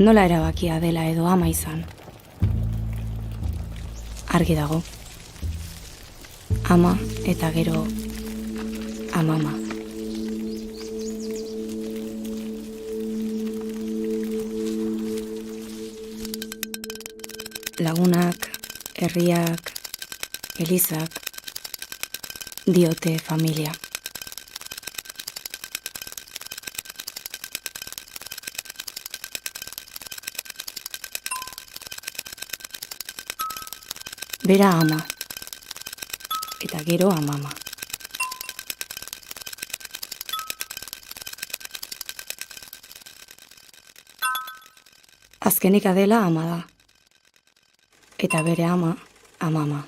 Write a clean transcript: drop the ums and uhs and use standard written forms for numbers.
Nola erabakia dela edo ama izan? Argi dago. Ama eta gero amama. Lagunak, herriak, elizak, diote familia. Bera ama, eta gero amama. Azkenik Adela ama da, eta bere ama, amama.